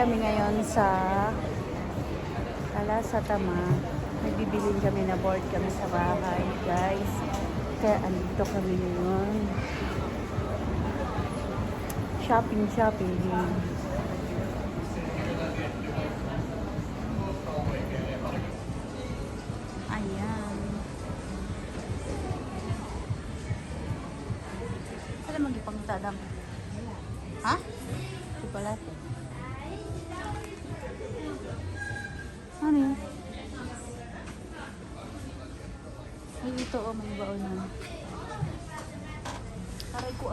kami ngayon sa Tama. Nagbibilin kami na board kami sa bahay, guys. Kaya andito kami ngayon. Shopping. Ayan. Ano magipangtadam? Ha? Ito pala. Ano yun? Ay, ito may baon na. Aray ko.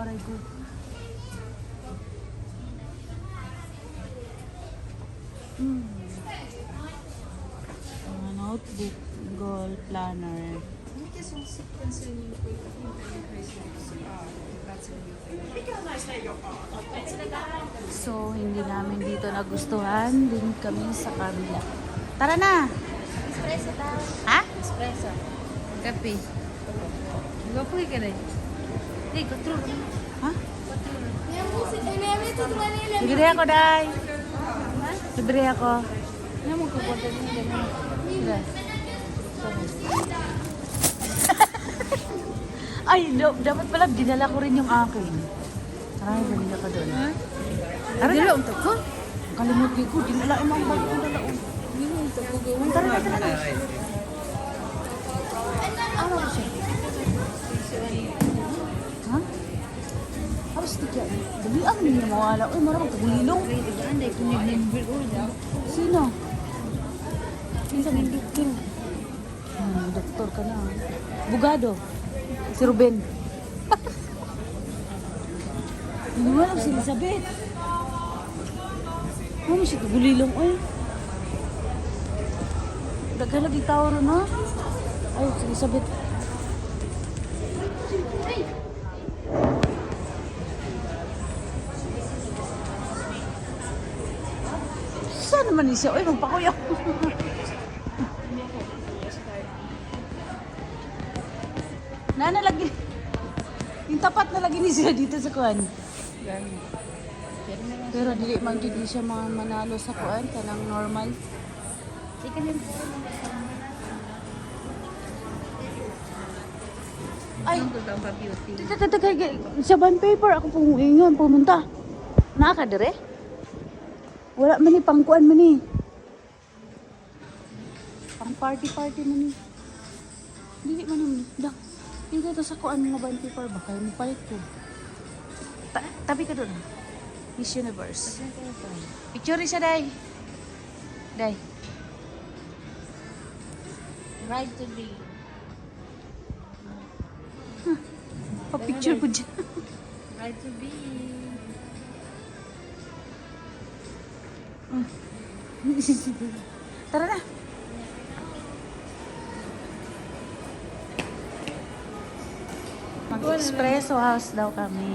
Notebook, goal planner. So, hindi namin dito nagustuhan. Din kami sa kabila. Tara na! Espresso daw. Ha? Espresso. Kape. Gapoy ka rin. Hindi, control. Ha? Libre ako, Day. Libre ako. Ano mo kukunta niya? Libre. Ay, dapat pala dinala ko rin yung akin. Ay, ganyan ka doon. Ha? Dinala unta ko? Kalimutin ko, dinala mo ang bago ko dala. Tara na. Ano ba siya? Ha? Harus tiga. Dali ang niya mawala. Uy, maramang kagulilong. Sino? Minsan yung doktor. Doktor ka na. Bugado. Si Ruben. Hindi mo alam si Elizabeth. Ano siya kagulilong? Uy. Daghalag itaw ron, ha? Ay, si Elizabeth. Saan naman ni siya? Uy, magpakuyaw. Lagi. Yung tapat na lagi ni siya dito sa kuwan. Pero dili man gid siya manalo sa kuwan kanang normal. Ay, sa bond paper ako pong ingon pumunta. Naka dire? Wala man ni pangkuan man ni. Pang party man ni. Dili man ni. Dak. Dito to sa kuan mga bond paper ba kay mo palit ko. Tabi ka doon. Miss Universe. Picture siya day. Day. Right to be. Pa-picture ko dyan. Right to be. Tara na. Mag-espresso house daw kami.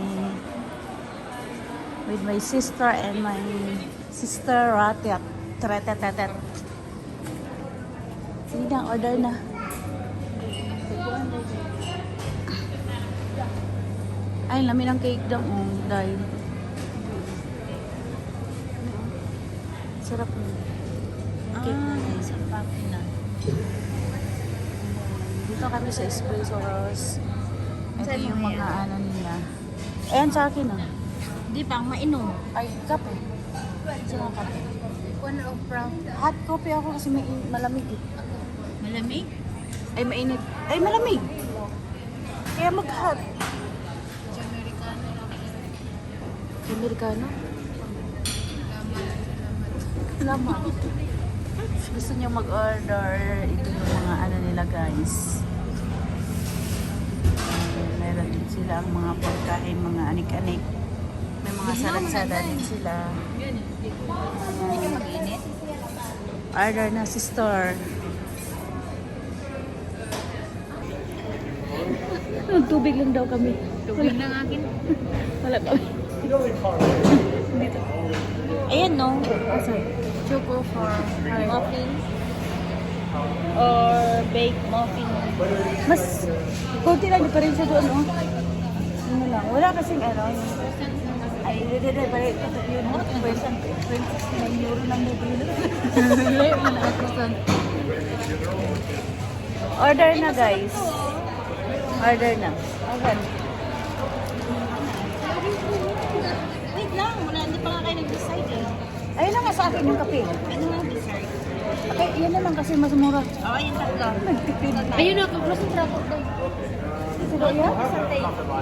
With my sister and my sister Ratet. Tretetetet. Sige na, order na. Ay, lamin ang cake daw. Dahil. Sarap na. Cake na guys. Ang papi na. Dito kami sa espresso house. Ito yung mga ano nila. Ayan sa akin ah. Di pang mainom. Ay, kape. Sino ang kape? One of brown. Hot coffee ako kasi may malamig eh. Malamig? Ay, mainit. Ay, malamig. Kaya mag-hot. Amerikano? Laman. Gusto niyo mag-order. Ito yung mga ano nila guys. Meron din sila ang mga pagkain, mga anik-anik. May mga salad-salad din sila. Hindi ka mag-init? Order na si store. Tubig lang daw kami. Tubig lang akin. Wala kami. Dito. Ayan no. Asan? Choco for muffin. Or baked muffin. Mas konti lang diferensya doon, oh. Ano lang. Wala kasing ano. Ay, hindi, balik ko yun. 29 euro lang mo bilhin. Order na, guys. Order na. Ayan. Wait lang, hindi pa nga kayo nag-decide eh. Ayun na nga sa akin yung kape. Ano nga decide? Okay, yan na lang kasi mas mura. Oo, yung tatlo. Nagtipid. Ayun na, closing trapo ko. Sino yan?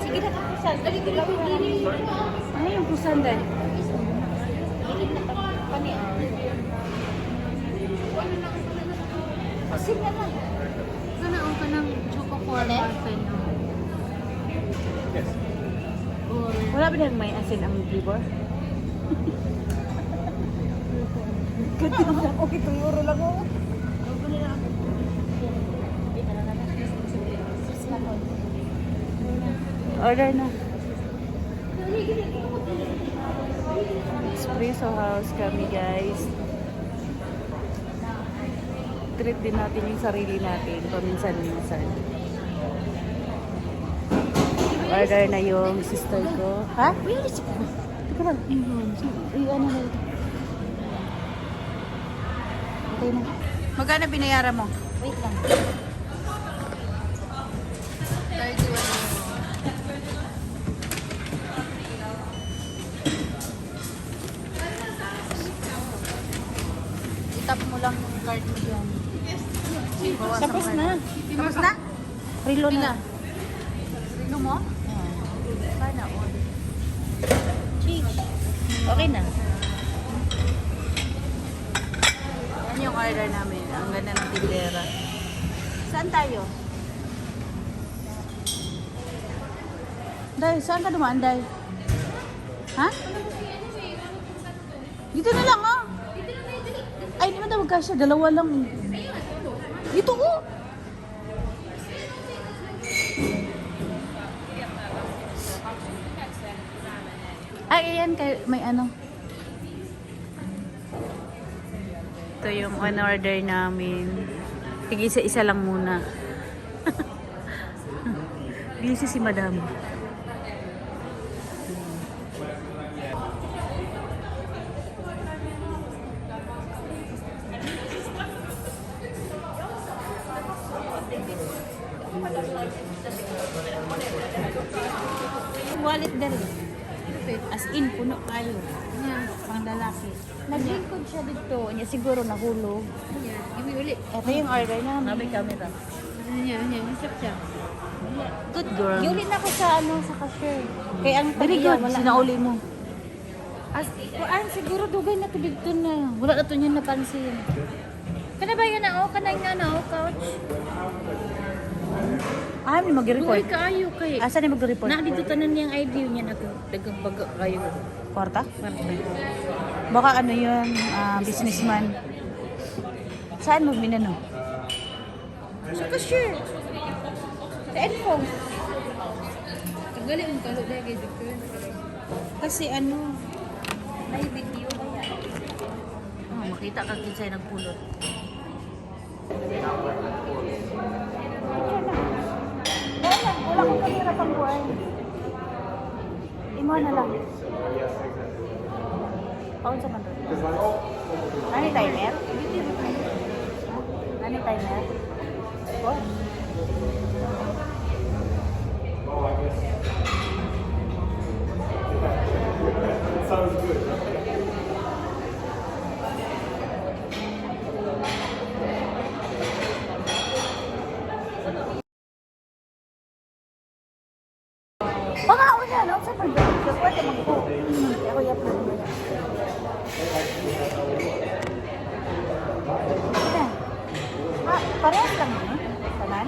Sige na, kapusan. Dali, dali. Ano yung pusan din? Ilig na pani. Sige na. Sana ako ka ng choco corner. Wala ba nang may asin ang flavor? Kasi ako 2 euro lang ako. Order na. Espresso House kami, guys. Treat din natin yung sarili natin paminsan-minsan. Order na yung sister ko. Ha? Teka lang. Ano na ito? Okay na. Magkano binayaran mo? Wait lang. 31. Itap mo lang yung card mo dyan. Tapos na. Tapos na? Rilo na. Pila? Rilo mo? Sana all. Change. Okay na. Yan yung order namin. Ang ganda ng tindera. Saan tayo? Day, saan ka dumaan, Day? Ha? Dito na lang, ah. Ay, di man daw magkasya. Dalawa lang. Dito, oh. Ay, ayan. May ano. Ito yung on-order namin. Sige, isa-isa lang muna. Busy si Madam. Wallet dali. As in, puno kayo. Yan. Pang lalaki. Nag-lingkod siya dito. Niya siguro nahulog. Yan. Give ulit. Ito yung order namin. Nabi camera. Yan. Isip siya. Good girl. Yulit na ko sa sa cashier. Kaya ang Very tagiya, good. Sinauli mo. Siguro dugay na to dito na. Wala na to niya napansin. Kana ba yan na kanay nga na couch. Ah, may mag-report. Dugay kaayo kay. Asa na mag-report? Na dito tanan niyang ID niya na dagang baga kayo. Kwarta? Marta. Baka ano yun, businessman. Saan mo binano? Sa cashier. Sa headphone. Tagali ang kalo dahil dito. Kasi ano, May video kaya. makita ka kinsay nagpulot. Wala kong kamera pang buhay. Imo na lang. Paun sa man doon. Ano yung timer? Ano yung timer? Oh. Baka ako yan, ako sa pag pwede magpo. Ako i-upload mo yan. Ito. Parehas lang yun. Tanan?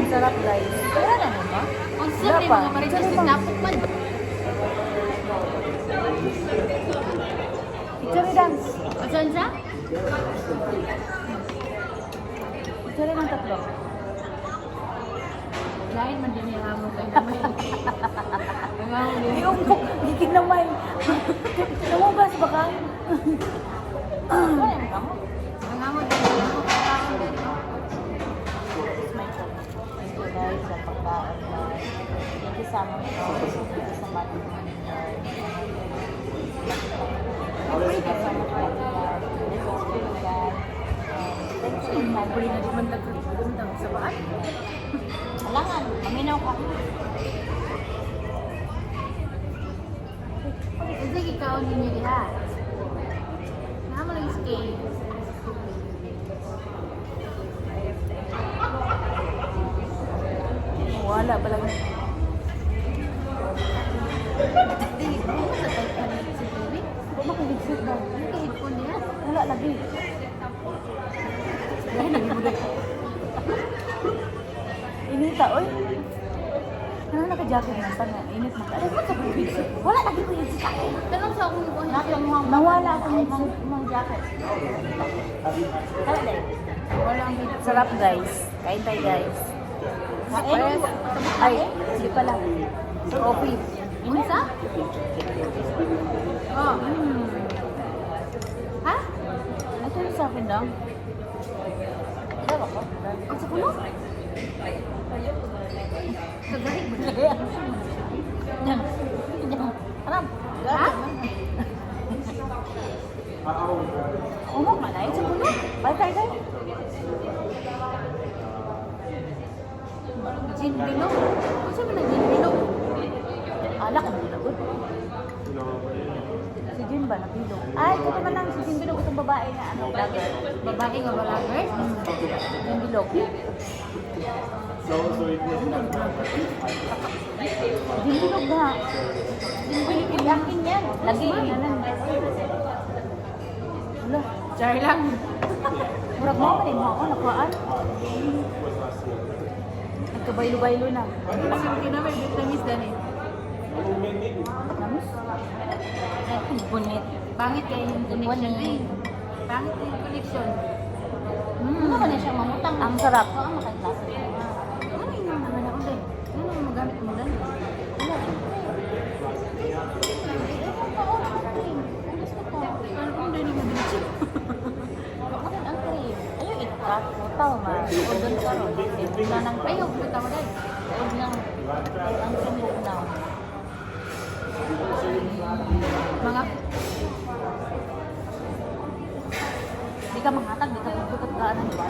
Sarap guys. Wala na ba? Ang sarap Wala pa. mga marites Sarap na pa. napok man. Picture dance. Asan sa? Picture ng tatlo. Lain man din yung amo kay naman. Ang amo din. Yung po, hindi kinamay. Namubas ba ka? Ang amo din. Ang amo din. My God. guys sa pagkain guys. Thank you sa mga thank you sa mga Pwede na di man nagkakagundang sa bahay. Alangan, maminaw ka. Kasi ikaw ninyo diha. Naman lang stay. Wala pala. Dili ko sa type ka na si Baby. Kung makiligsit ba? Ano ka headphone niya? Wala lagi. Ay, lagi mo dahil. Inita, oy. Ano naka-jacket na? Tanga, init na. Ano ba sa headset? Wala lagi ko headset sa akin. Tanong sa akong nawala akong mga jacket. Wala dahil. Wala ang headset. Sarap guys. Kain tayo guys. Kain? Ay, hindi pala. Coffee. Insa? Oh. Ha? Ito yung sa akin lang. Ito ako. Ang sa kulo? Kagalit mo na. Yan. Alam. Ha? Umok na na. Sa puno. Bye tayo tayo. Gin bilog? Ano sabi na gin bilog? Alak ang bilog. Si Jin ba na bilog? Ay, ito naman lang. Si Jin bilog. Itong babae na ano. Lagi. Babae nga vlogger? Jin bilog. Jin bilog na. Jin bilog. Yakin yan. Lagi. Yanan. Wala. Char lang. Murag mo pa rin mo ako. Nakuhaan. Nagkabaylo-baylo na. Kasi hindi naman Vietnamese dan eh. Namus? Ay, bunit. Pangit kayo yung connection eh. Pangit kayo yung connection. Ano ka na siya mamutang? Ang sarap. Oo, makaklasa. Ano yung naman ako din? Ano yung magamit mo dan? Ano kung din yung mabilis? Ang cream. Ayun, ikat. Mutaw man. O doon ka ron. Wala nang Ayaw, puta mo din. Huwag nang ang sumbog na. Mga Di ka manghatag, di ka pagbukat daanan, di ba?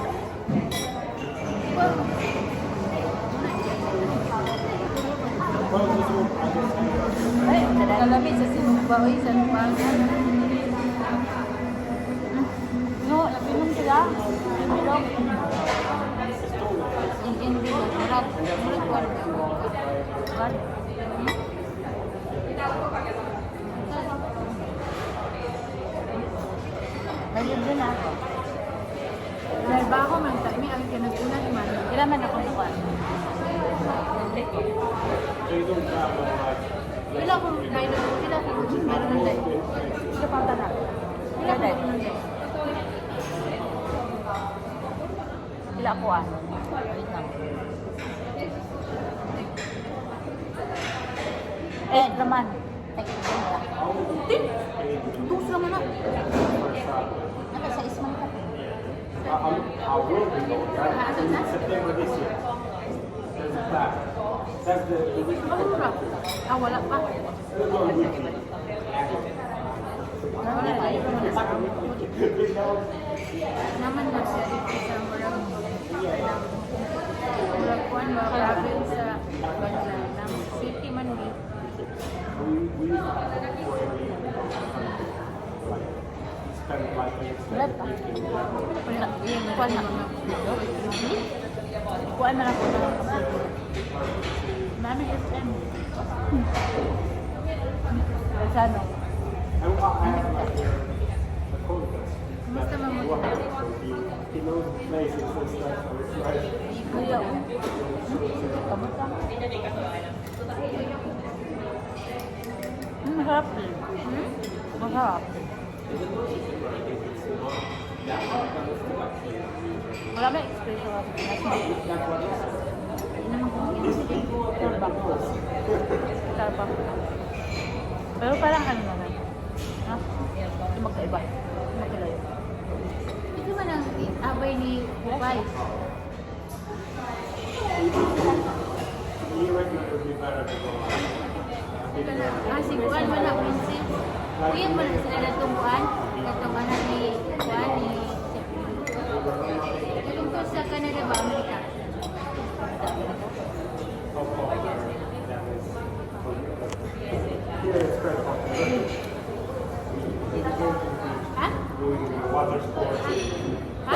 ay, kalamit sa sinumba o sa lumbaga. No, napinom sila. Bilog. In bilog. Murag kuwan ka mo. Gan. May libre na ako. Nalbaho man tayo. May ang kinaguna naman. Kailan man ako bukan? Wala akong dahil sila kung meron ng dahil. Sige, pang tanak. Wala Kaya akong ng dahil. Sila ako ah. Wait lang. Eh, naman. Teka, wala. Tus lang na. Ano, sa isman ka. Naasan na? September this year. There's a plaque. That's the Ano mura? Ah, wala pa. Wala pa. Naman na siya dito sa murang murag kuwan ba province sa Bangla ng city man ni. Wala pa. Wala. Iyan kuwan na mga. Kuhaan na lang ko na lang. Mami SM. Sano? Basta mamuti. He knows the places and stuff. So it's like, Kuya, oh. Kamot ka. Masarap din. Masarap. Wala may expression ako. Hindi naman kung Starbucks. Starbucks. Pero parang ano naman. Ha? Hindi magkaiba. Hindi magkalayo. Ito man ang abay ni Bupay. You reckon it would be better to go Siguan mo na, princess. Kuya mo na sila natungkuan. Natungkuan ni Juan, ni Natungkuan sa Canada ba, Amerika? here it's very complicated. Ha? Water sports. Ha?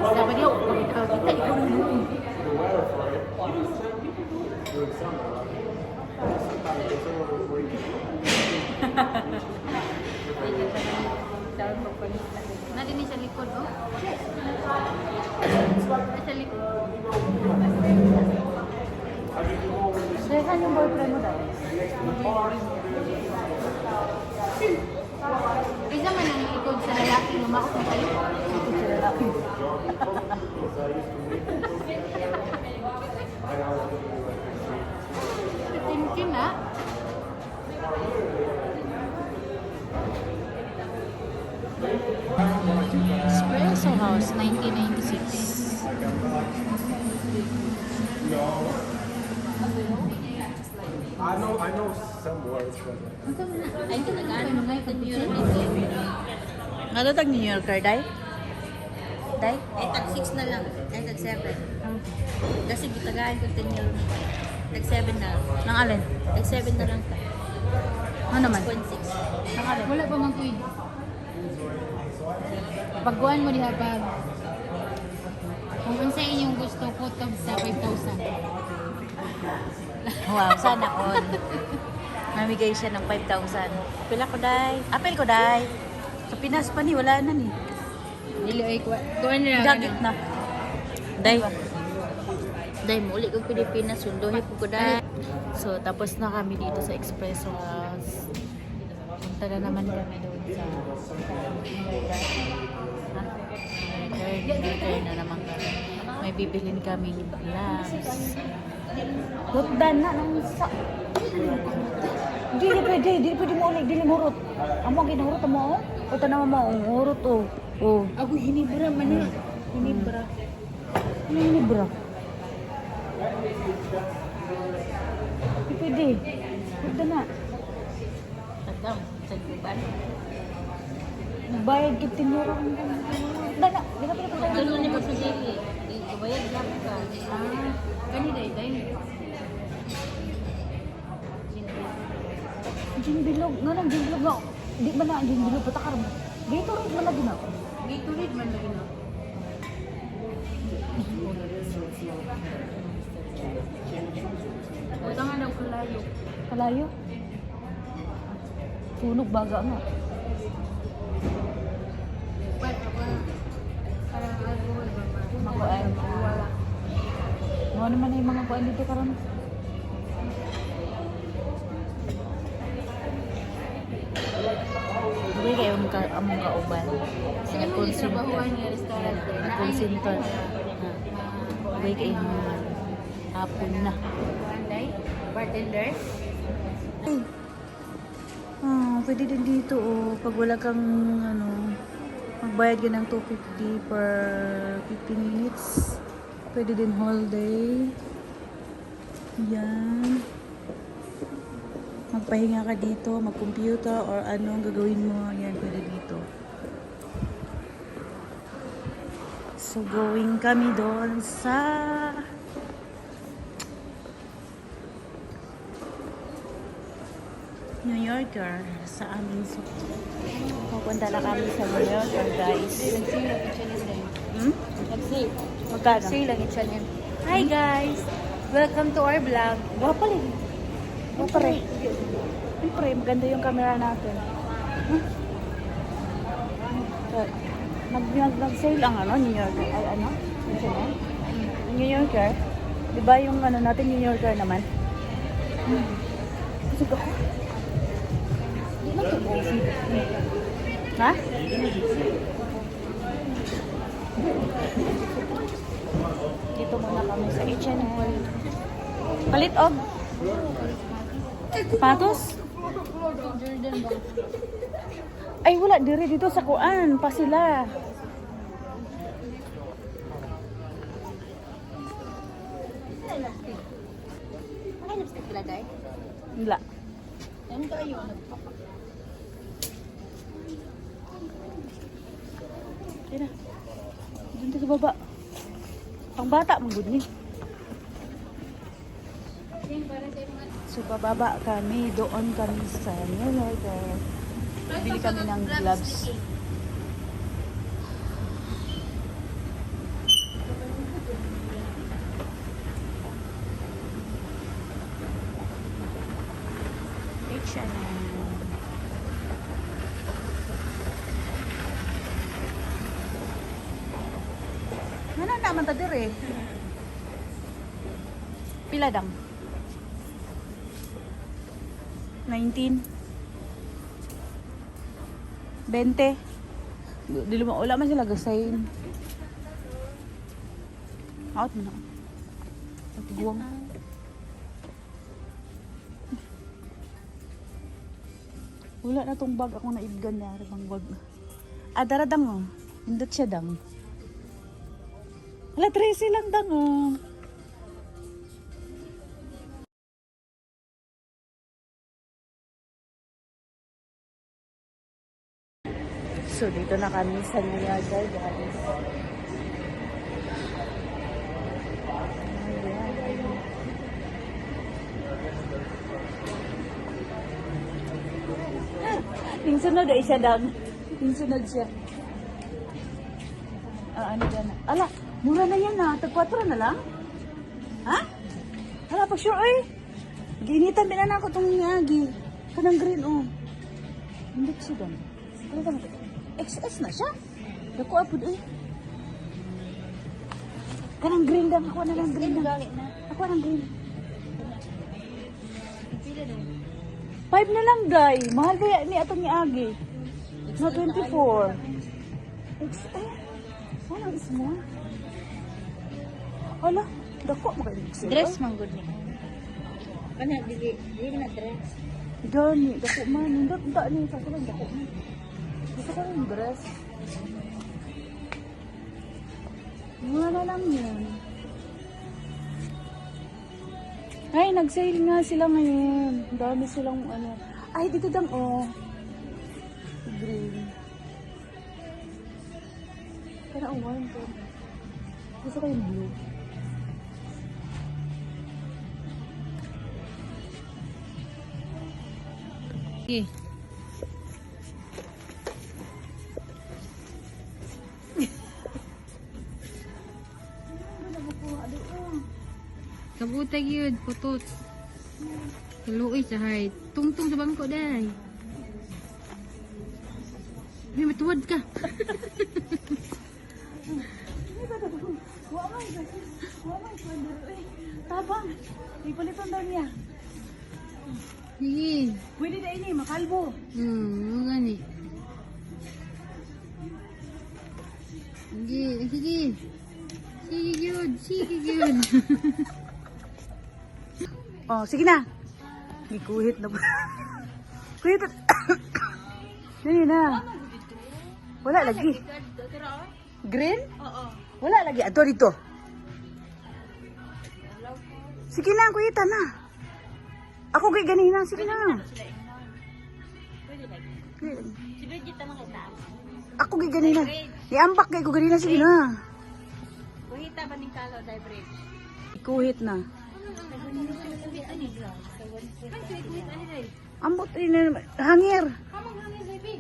Sabi niyo, kita ikaw na yun. The weather for it. During summer, right? Sometimes it's over freezing. Nadinig sa likod, oh. Sa likod. I mean, you go over this Saan yung boyfriend mo daw? next to the bar. Kaysa man ang likod sa lalaki, lumakot na kayo. Sa lalaki. Tinkin na. Espresso House, 1996. I know some words, but Ay, talagaan mo nga yung pure Ano tag New Yorker, Day? Day? Eh, tag 6 na lang. Eh, tag 7. Kasi gitagaan ko 10 euro. Tag 7 na lang. Nang alin? Tag 7 na lang ka. Ano naman? 6.6. Nang alin? Wala pa mang tuwid. Pagkuhan mo diha pag kung unsa inyong gusto po tab sa 5,000. Wow, sana all. Namigay siya ng 5,000. Pila ko, Day? Apel ko, Day. Sa Pinas pa ni, wala na ni. Dili ay kuan na. Dagit na. Day. Dahil muli kong Pilipinas, sunduhin ko dahil. So, tapos na kami dito sa Espresso House. Punta na naman kami doon sa Burger na naman kami. May bibilin kami lambs. Hutdan na nang isa. Dili pwede mo ulit, dili murot. Amo ginurot mo, o tanaw mo, urot o. O. Ako hinibra man na. Hinibra. Ano yung libra? Di pwede. Hutdan na. Tagdam, sa liban. Bayad kita tinuro. Hutdan na. Di ka pwede. Ganun ni mo sa dili. Ibayad lang ka. Kani day. Gin bilog. Nga nang gin bilog nga. Di ba na gin bilog patakar mo? Dito rin man lagi na. Gatorade man lagi na. Utangan daw kalayo. Kalayo. Sunog baga nga. Para alcohol ba ba? Makuan. Wala. Ano naman na yung mga kuan dito karon? Hindi kayo among kauban. Sige mo gitrabahuan nga restaurant. Nag-consintor. Hindi kayo hapon na. Anday, bartender. Pwede din dito pag wala kang magbayad ka ng 250 per 15 minutes. Pwede din whole day. Yan. Magpahinga ka dito, mag-computer or anong gagawin mo. Yan, pwede dito. So, going kami doon sa New Yorker sa aming pupunta na kami sa New Yorker, guys. Nag-save. Magkano? Say lang yung channel. Hi guys! Welcome to our vlog. Wapa rin. Wapa rin. Siyempre, maganda yung camera natin. Nag-sale ang New Yorker. Ay, ano? New Yorker. Di ba yung natin New Yorker naman? Kasi ko. Di na ito coffee. Ha? Dito muna kami sa H&M. Palit og. Patos? Jordan ba? Ay, wala. Dire dito sa kuan. Pa sila. kayo, nagpapa. Tira. Doon tayo sa baba. Pang bata, manggod ni. So, bababa kami. Doon kami sa New York. Bili kami ng gloves. H&M. Mana naman ta dire? Pila dang? 19. 20. Dili mo wala man sila gasayin. Out mo na. At buwang. Wala na tong bag ako naibgan na bang bag. Ah, daradang oh. Hindot siya dang. Wala 13 lang dang oh. So, dito na kami sa Niagara, guys. Yung sunod ay siya dang. Yung sunod siya. Ah, ano dyan? Ala, mura na yan na. Tag-4 na lang? Ha? Ala, pa sure ay. Ginitan din na ako itong niagi. Kanang green, oh. Hindi ko siya dang. Ano ba ito? XS na siya. Dako apod eh. Kanang green dang. Ako na lang green dang. Ako na green. 5 na lang, day. Mahal kaya ni atong ni Agi. No, 24. XS. Ano is mo? Hala, dako mo kayo. Dress man good ni. Kana dili na dress. Gani, dako man. Hindi ni sa kulang dako man. Gusto ko yung dress. Mura na lang yun. Ay, nag-sale nga sila ngayon. Dami silang ano. Ay, dito dang oh. Green. Pero ang warm to. Gusto ko yung blue. Okay. Kabutag yun, putot. Kaluoy sa height. Tungtong sa bangko day. May matuwad ka. Tabang. Ipalitan daw niya. Sige. Pwede na ini, makalbo. Gani. Sige, sige. Sige yun, sige yun. Oh, sige na. May kuhit na ba? Kuhit na. Dali na. Wala lagi. Green? Oo. Wala lagi. Ato dito. Sige na, kuhitan na. Ako kay ganina. Sige na. Pwede ba? Sige. Si Bridget naman kita. Ako kay ganina. Iambak kay ko ganina. Sige na. Kuhita ba ning kalo dai Bridget? Kuhit na. Kuhit ani dai. Ambot rin. Hangir. Kamang hangin baby.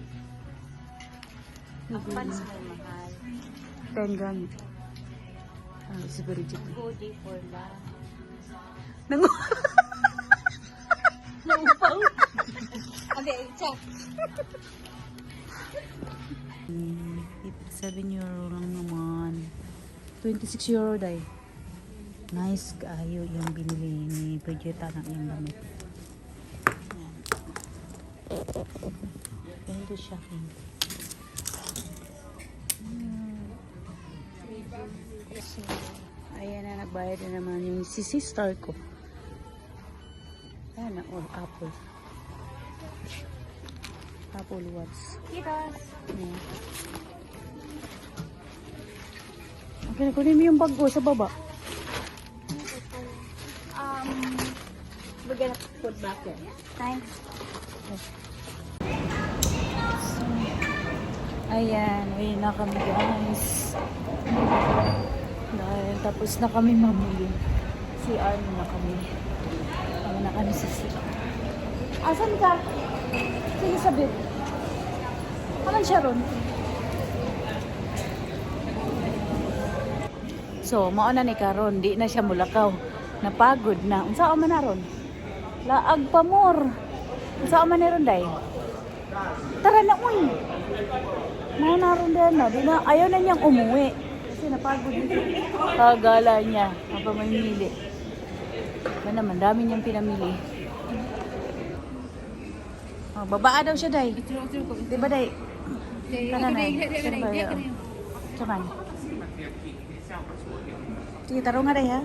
Ang pants mo mahal. 10 gamit. Ah, si Bridget. Goody for la. Nangu... Naupaw. Okay, check. 7 euro lang naman. 26 euro day. Nice kayo yung binili ni Bridgetta ng iyong damit. Yan. Ganito siya. So, ayan na, nagbayad na naman yung sister ko. Ayan na, all apple. Apple Watts. Kitas. Ayan. Okay, kunin mo yung bag ko sa baba. We're gonna put back there. Thanks. So, ayan, uwi na kami guys. Dahil tapos na kami mamili. Si ano na kami. Ano na kami sa sila. Asan ka? Sige, sabit. Aman siya ron? So, mauna ni karon, di na siya mulakaw. Napagod na. Unsa man na ron? Laag pa more. Unsa man ni ron day? Tara na uy. Naron din na. Di na ayaw na niyang umuwi. Kasi napagod dito. Kagala niya. Apa may mili. Ba naman, dami niyang pinamili. Oh, babaa daw siya day. Di ba day? Tara na. Tara. Cuman. Sige, taro nga day ha.